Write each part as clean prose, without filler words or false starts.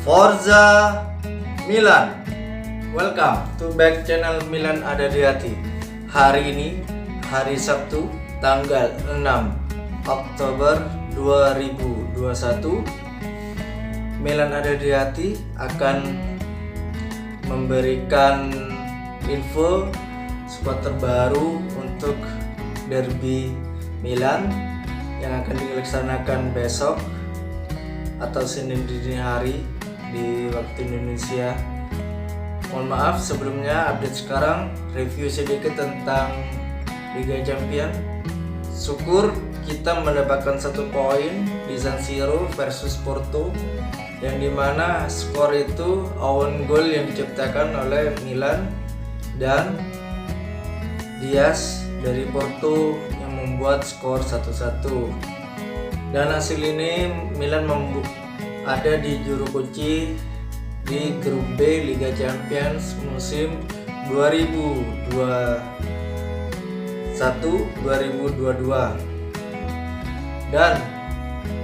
Forza Milan. Welcome to back channel Milan Ada di Hati. Hari ini hari Sabtu tanggal 6 Oktober 2021. Milan Ada di Hati akan memberikan info squad terbaru untuk derby Milan yang akan dilaksanakan besok atau Senin dini hari di waktu Indonesia. Mohon maaf sebelumnya, update sekarang review sedikit tentang Liga Champions. Syukur kita mendapatkan 1 poin di San Siro versus Porto, yang dimana skor itu own goal yang diciptakan oleh Milan dan Diaz dari Porto yang membuat skor 1-1. Dan hasil ini Milan ada di juru kunci di grup B Liga Champions musim 2021-2022. Dan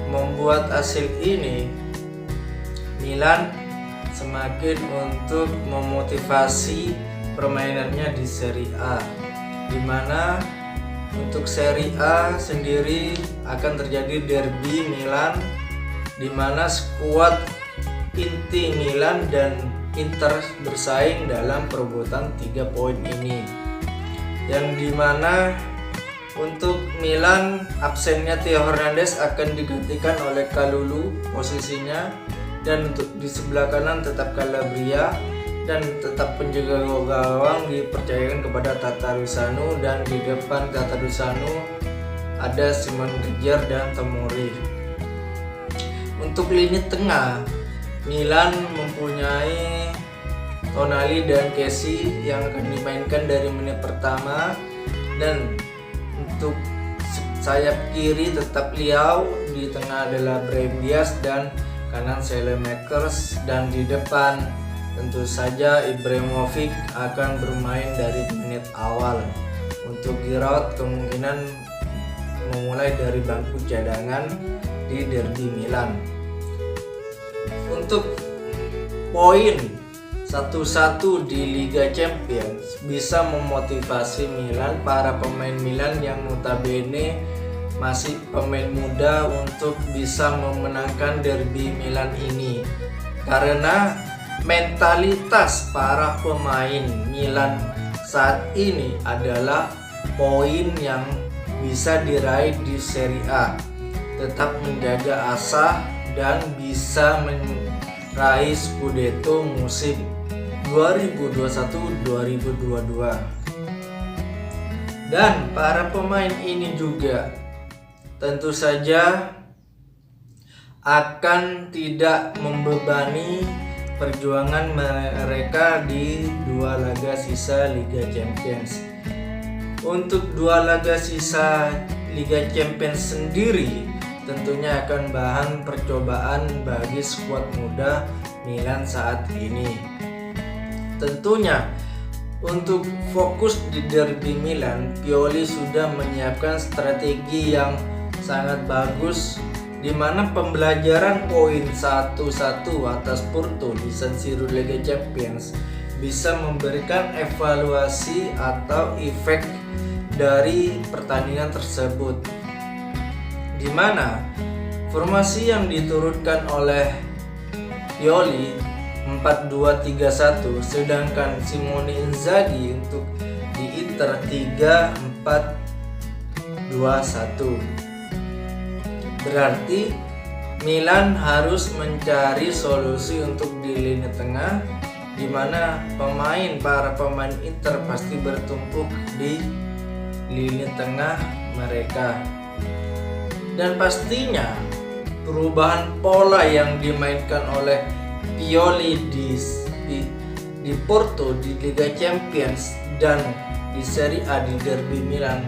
membuat hasil ini Milan semakin untuk memotivasi permainannya di Serie A, dimana untuk Serie A sendiri akan terjadi derby Milan, dimana skuad inti Milan dan Inter bersaing dalam perebutan 3 poin ini, yang dimana untuk Milan absennya Theo Hernandez akan digantikan oleh Kalulu posisinya, dan untuk di sebelah kanan tetap Calabria, dan tetap penjaga gawang dipercayakan kepada Tatarusanu, dan di depan Tatarusanu ada Simon Kjaer dan Tomori. Untuk lini tengah Milan mempunyai Tonali dan Kessie yang akan dimainkan dari menit pertama, dan untuk sayap kiri tetap Liao, di tengah adalah Brahim Diaz dan kanan Saelemaekers, dan di depan tentu saja Ibrahimovic akan bermain dari menit awal. Untuk Giroud kemungkinan memulai dari bangku cadangan di derby Milan. Untuk poin 1-1 di Liga Champions bisa memotivasi Milan, para pemain Milan yang notabene masih pemain muda, untuk bisa memenangkan derby Milan ini, karena mentalitas para pemain Milan saat ini adalah poin yang bisa diraih di Serie A, tetap menjaga asa dan bisa meraih Scudetto musim 2021-2022. Dan para pemain ini juga tentu saja akan tidak membebani perjuangan mereka di 2 laga sisa Liga Champions. Untuk 2 laga sisa Liga Champions sendiri tentunya akan bahan percobaan bagi skuad muda Milan saat ini. Tentunya untuk fokus di derby Milan, Pioli sudah menyiapkan strategi yang sangat bagus, di mana pembelajaran poin 1-1 atas Porto di San Siro Liga Champions bisa memberikan evaluasi atau efek dari pertandingan tersebut, di mana formasi yang diturunkan oleh Pioli 4-2-3-1, sedangkan Simone Inzaghi untuk di Inter 3-4-2-1. Berarti Milan harus mencari solusi untuk di lini tengah, di mana para pemain Inter pasti bertumpuk di lini tengah mereka. Dan pastinya perubahan pola yang dimainkan oleh Pioli di Porto di Liga Champions dan di Serie A di derby Milan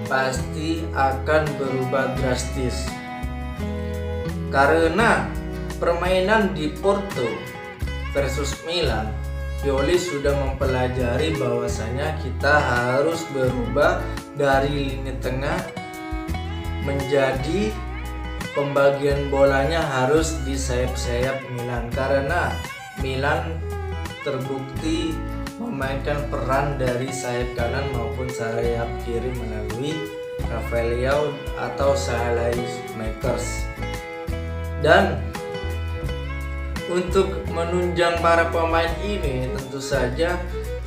pasti akan berubah drastis, karena permainan di Porto versus Milan, Pioli sudah mempelajari bahwasanya kita harus berubah dari lini tengah menjadi pembagian bolanya harus di sayap-sayap Milan, karena Milan terbukti memainkan peran dari sayap kanan maupun sayap kiri melalui Rafael Leao atau Makers. Dan untuk menunjang para pemain ini, tentu saja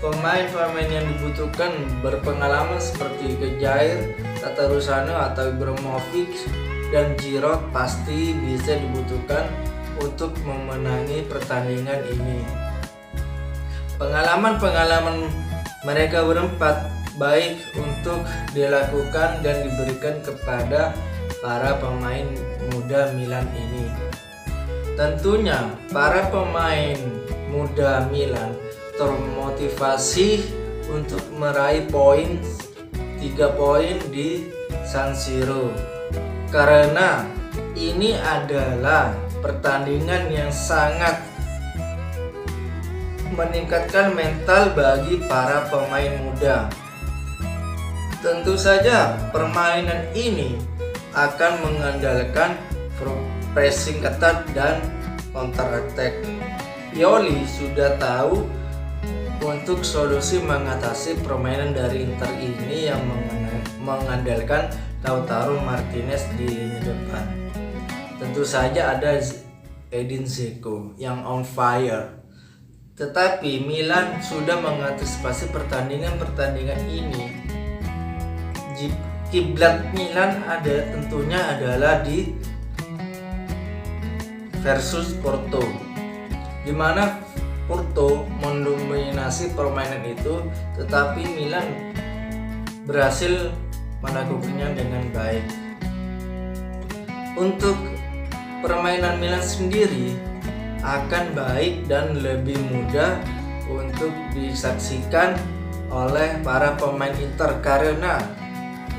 pemain-pemain yang dibutuhkan berpengalaman seperti Jair, Tatarusanu atau Ibrahimovic dan Giroud pasti bisa dibutuhkan untuk memenangi pertandingan ini. Pengalaman mereka berempat baik untuk dilakukan dan diberikan kepada para pemain muda Milan ini. Tentunya para pemain muda Milan termotivasi untuk meraih 3 poin di San Siro, karena ini adalah pertandingan yang sangat meningkatkan mental bagi para pemain muda. Tentu saja permainan ini akan mengandalkan pressing ketat dan counter attack. Pioli sudah tahu untuk solusi mengatasi permainan dari Inter ini yang mengandalkan Lautaro Martinez di lini depan. Tentu saja ada Edin Dzeko yang on fire. Tetapi Milan sudah mengantisipasi pertandingan ini. Kiblat Milan tentunya adalah di versus Porto, di mana Porto mendominasi permainan itu, tetapi Milan berhasil melakukannya dengan baik. Untuk permainan Milan sendiri akan baik dan lebih mudah untuk disaksikan oleh para pemain Inter, karena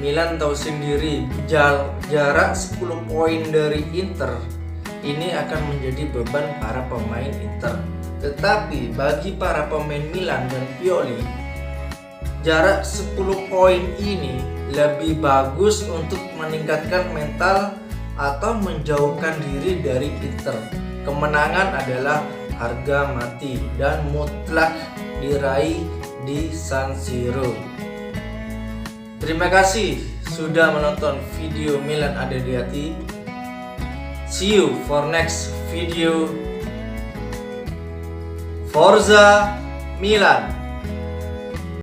Milan tahu sendiri jarak 10 poin dari Inter ini akan menjadi beban para pemain Inter. Tetapi bagi para pemain Milan dan Pioli, jarak 10 poin ini lebih bagus untuk meningkatkan mental atau menjauhkan diri dari Inter. Kemenangan adalah harga mati dan mutlak diraih di San Siro. Terima kasih sudah menonton video Milan Ada di Hati. See you for next video. Forza Milan.